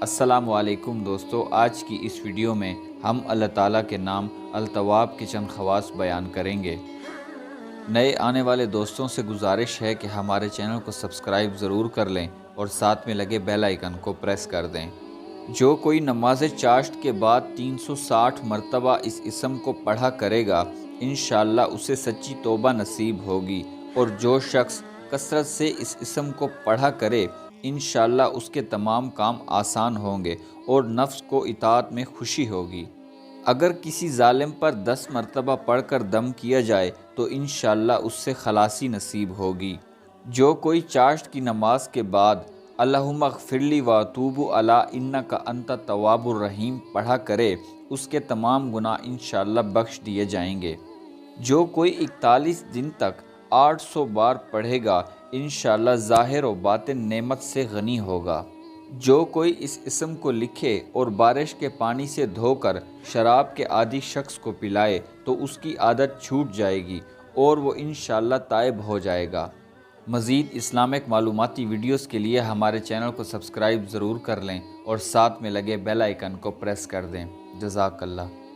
السلام علیکم دوستو، آج کی اس ویڈیو میں ہم اللہ تعالیٰ کے نام التواب کے چند خواص بیان کریں گے۔ نئے آنے والے دوستوں سے گزارش ہے کہ ہمارے چینل کو سبسکرائب ضرور کر لیں اور ساتھ میں لگے بیل آئیکن کو پریس کر دیں۔ جو کوئی نماز چاشت کے بعد 360 مرتبہ اس اسم کو پڑھا کرے گا، انشاءاللہ اسے سچی توبہ نصیب ہوگی، اور جو شخص کثرت سے اس اسم کو پڑھا کرے انشاءاللہ اس کے تمام کام آسان ہوں گے اور نفس کو اطاعت میں خوشی ہوگی۔ اگر کسی ظالم پر 10 مرتبہ پڑھ کر دم کیا جائے تو انشاءاللہ اس سے خلاصی نصیب ہوگی۔ جو کوئی چاشت کی نماز کے بعد اللہم اغفر لی واتوب الیک انک انت التواب الرحیم پڑھا کرے، اس کے تمام گناہ انشاءاللہ بخش دیے جائیں گے۔ جو کوئی 41 دن تک 800 بار پڑھے گا انشاءاللہ ظاہر و باطن نعمت سے غنی ہوگا۔ جو کوئی اس اسم کو لکھے اور بارش کے پانی سے دھو کر شراب کے عادی شخص کو پلائے تو اس کی عادت چھوٹ جائے گی اور وہ انشاءاللہ تائب ہو جائے گا۔ مزید اسلامک معلوماتی ویڈیوز کے لیے ہمارے چینل کو سبسکرائب ضرور کر لیں اور ساتھ میں لگے بیل آئیکن کو پریس کر دیں۔ جزاک اللہ۔